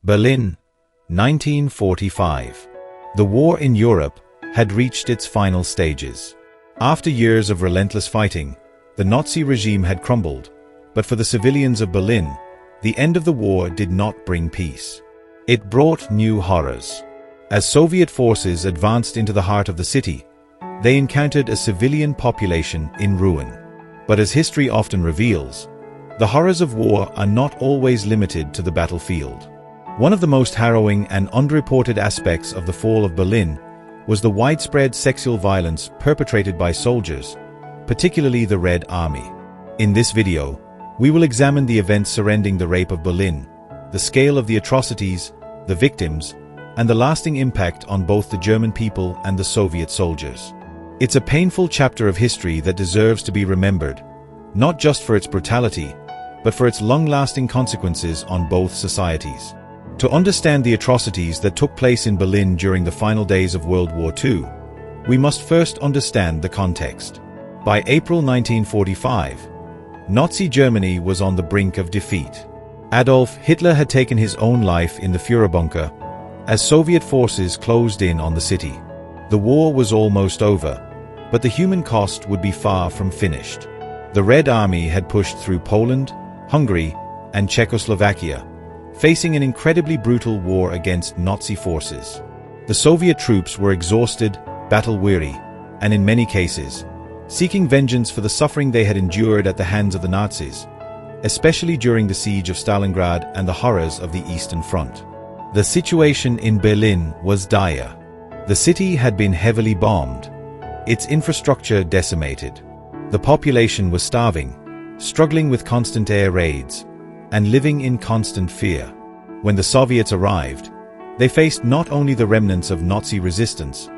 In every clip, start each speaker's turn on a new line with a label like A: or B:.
A: Berlin, 1945. The war in Europe had reached its final stages. After years of relentless fighting, the Nazi regime had crumbled, but for the civilians of Berlin, the end of the war did not bring peace. It brought new horrors. As Soviet forces advanced into the heart of the city, they encountered a civilian population in ruin. But as history often reveals, the horrors of war are not always limited to the battlefield. One of the most harrowing and underreported aspects of the fall of Berlin was the widespread sexual violence perpetrated by soldiers, particularly the Red Army. In this video, we will examine the events surrounding the rape of Berlin, the scale of the atrocities, the victims, and the lasting impact on both the German people and the Soviet soldiers. It's a painful chapter of history that deserves to be remembered, not just for its brutality, but for its long-lasting consequences on both societies. To understand the atrocities that took place in Berlin during the final days of World War II, we must first understand the context. By April 1945, Nazi Germany was on the brink of defeat. Adolf Hitler had taken his own life in the Führerbunker as Soviet forces closed in on the city. The war was almost over, but the human cost would be far from finished. The Red Army had pushed through Poland, Hungary, and Czechoslovakia, facing an incredibly brutal war against Nazi forces. The Soviet troops were exhausted, battle-weary, and in many cases, seeking vengeance for the suffering they had endured at the hands of the Nazis, especially during the siege of Stalingrad and the horrors of the Eastern Front. The situation in Berlin was dire. The city had been heavily bombed, its infrastructure decimated. The population was starving, struggling with constant air raids, and living in constant fear. When the Soviets arrived, they faced not only the remnants of Nazi resistance,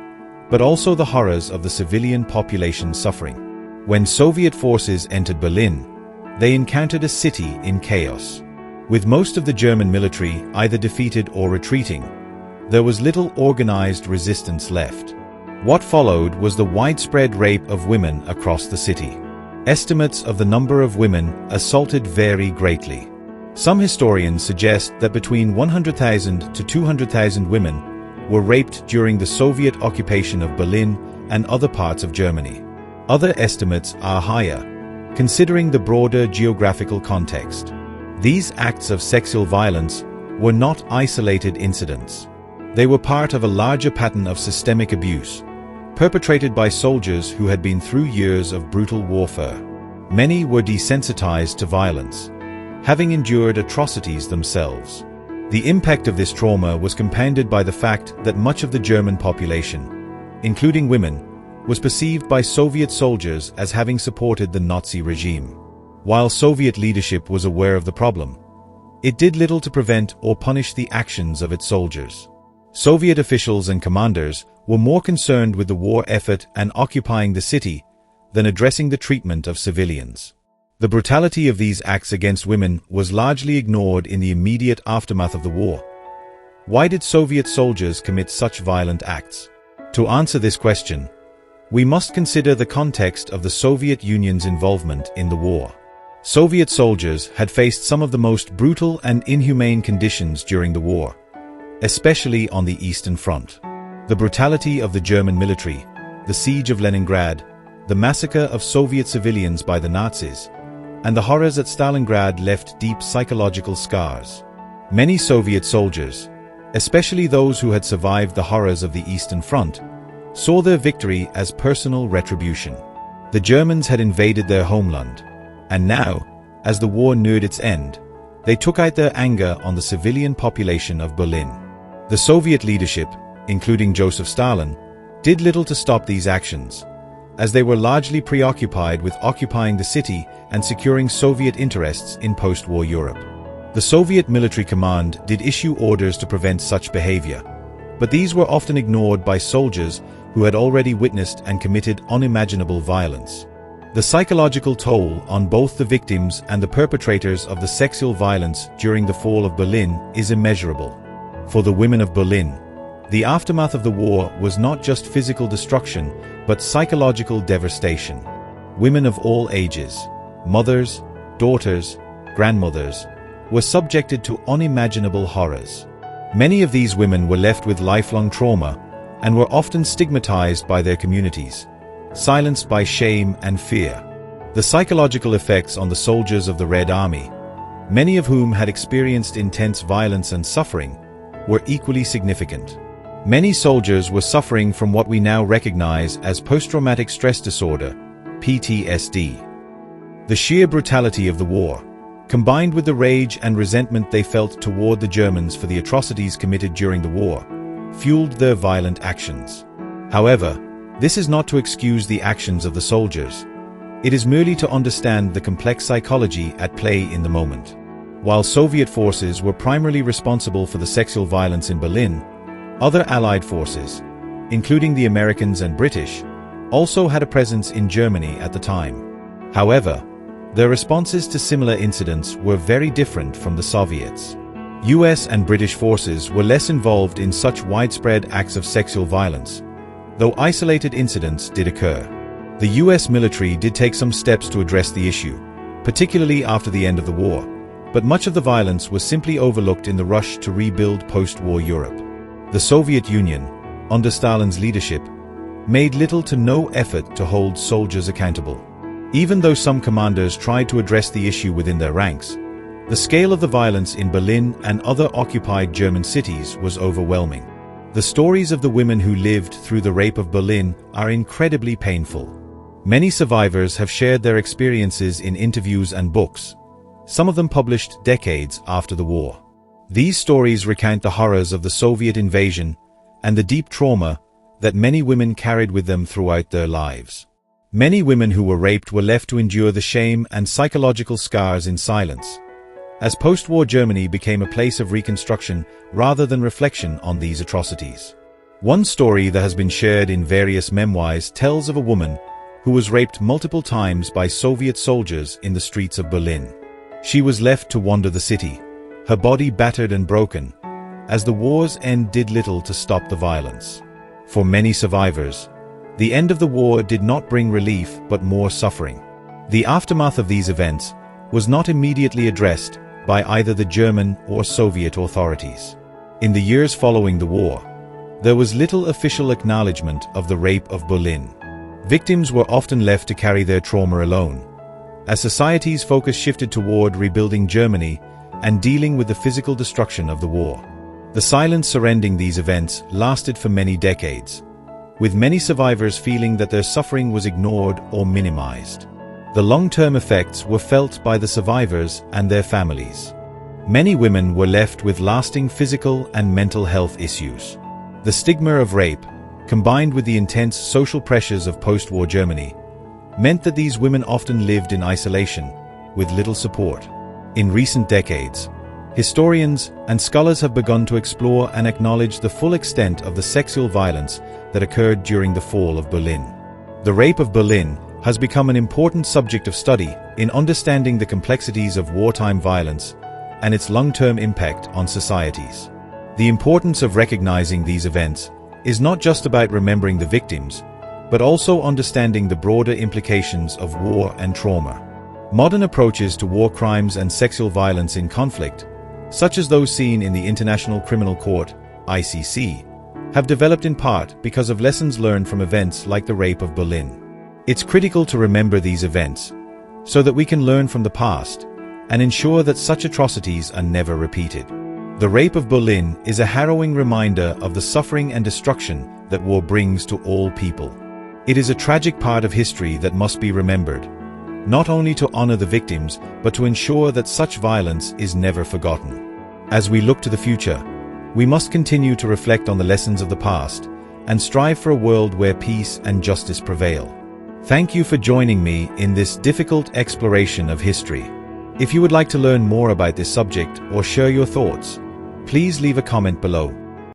A: but also the horrors of the civilian population suffering. When Soviet forces entered Berlin, they encountered a city in chaos. With most of the German military either defeated or retreating, there was little organized resistance left. What followed was the widespread rape of women across the city. Estimates of the number of women assaulted vary greatly. Some historians suggest that between 100,000 to 200,000 women were raped during the Soviet occupation of Berlin and other parts of Germany. Other estimates are higher, considering the broader geographical context. These acts of sexual violence were not isolated incidents. They were part of a larger pattern of systemic abuse, perpetrated by soldiers who had been through years of brutal warfare. Many were desensitized to violence, having endured atrocities themselves. The impact of this trauma was compounded by the fact that much of the German population, including women, was perceived by Soviet soldiers as having supported the Nazi regime. While Soviet leadership was aware of the problem, it did little to prevent or punish the actions of its soldiers. Soviet officials and commanders were more concerned with the war effort and occupying the city than addressing the treatment of civilians. The brutality of these acts against women was largely ignored in the immediate aftermath of the war. Why did Soviet soldiers commit such violent acts? To answer this question, we must consider the context of the Soviet Union's involvement in the war. Soviet soldiers had faced some of the most brutal and inhumane conditions during the war, especially on the Eastern Front. The brutality of the German military, the siege of Leningrad, the massacre of Soviet civilians by the Nazis, and the horrors at Stalingrad left deep psychological scars. Many Soviet soldiers, especially those who had survived the horrors of the Eastern Front, saw their victory as personal retribution. The Germans had invaded their homeland, and now, as the war neared its end, they took out their anger on the civilian population of Berlin. The Soviet leadership, including Joseph Stalin, did little to stop these actions, as they were largely preoccupied with occupying the city and securing Soviet interests in post-war Europe. The Soviet military command did issue orders to prevent such behavior, but these were often ignored by soldiers who had already witnessed and committed unimaginable violence. The psychological toll on both the victims and the perpetrators of the sexual violence during the fall of Berlin is immeasurable. For the women of Berlin, the aftermath of the war was not just physical destruction, but psychological devastation. Women of all ages, mothers, daughters, grandmothers, were subjected to unimaginable horrors. Many of these women were left with lifelong trauma and were often stigmatized by their communities, silenced by shame and fear. The psychological effects on the soldiers of the Red Army, many of whom had experienced intense violence and suffering, were equally significant. Many soldiers were suffering from what we now recognize as post-traumatic stress disorder, PTSD. The sheer brutality of the war, combined with the rage and resentment they felt toward the Germans for the atrocities committed during the war, fueled their violent actions. However, this is not to excuse the actions of the soldiers. It is merely to understand the complex psychology at play in the moment. While Soviet forces were primarily responsible for the sexual violence in Berlin, other Allied forces, including the Americans and British, also had a presence in Germany at the time. However, their responses to similar incidents were very different from the Soviets. US and British forces were less involved in such widespread acts of sexual violence, though isolated incidents did occur. The US military did take some steps to address the issue, particularly after the end of the war, but much of the violence was simply overlooked in the rush to rebuild post-war Europe. The Soviet Union, under Stalin's leadership, made little to no effort to hold soldiers accountable. Even though some commanders tried to address the issue within their ranks, the scale of the violence in Berlin and other occupied German cities was overwhelming. The stories of the women who lived through the rape of Berlin are incredibly painful. Many survivors have shared their experiences in interviews and books, some of them published decades after the war. These stories recount the horrors of the Soviet invasion and the deep trauma that many women carried with them throughout their lives. Many women who were raped were left to endure the shame and psychological scars in silence, as post-war Germany became a place of reconstruction rather than reflection on these atrocities. One story that has been shared in various memoirs tells of a woman who was raped multiple times by Soviet soldiers in the streets of Berlin. She was left to wander the city, her body battered and broken, as the war's end did little to stop the violence. For many survivors, the end of the war did not bring relief but more suffering. The aftermath of these events was not immediately addressed by either the German or Soviet authorities. In the years following the war, there was little official acknowledgement of the rape of Berlin. Victims were often left to carry their trauma alone, as society's focus shifted toward rebuilding Germany and dealing with the physical destruction of the war. The silence surrounding these events lasted for many decades, with many survivors feeling that their suffering was ignored or minimized. The long-term effects were felt by the survivors and their families. Many women were left with lasting physical and mental health issues. The stigma of rape, combined with the intense social pressures of post-war Germany, meant that these women often lived in isolation, with little support. In recent decades, historians and scholars have begun to explore and acknowledge the full extent of the sexual violence that occurred during the fall of Berlin. The rape of Berlin has become an important subject of study in understanding the complexities of wartime violence and its long-term impact on societies. The importance of recognizing these events is not just about remembering the victims, but also understanding the broader implications of war and trauma. Modern approaches to war crimes and sexual violence in conflict, such as those seen in the International Criminal Court, ICC, have developed in part because of lessons learned from events like the rape of Berlin. It's critical to remember these events, so that we can learn from the past and ensure that such atrocities are never repeated. The rape of Berlin is a harrowing reminder of the suffering and destruction that war brings to all people. It is a tragic part of history that must be remembered, not only to honor the victims, but to ensure that such violence is never forgotten. As we look to the future, we must continue to reflect on the lessons of the past and strive for a world where peace and justice prevail. Thank you for joining me in this difficult exploration of history. If you would like to learn more about this subject or share your thoughts, please leave a comment below.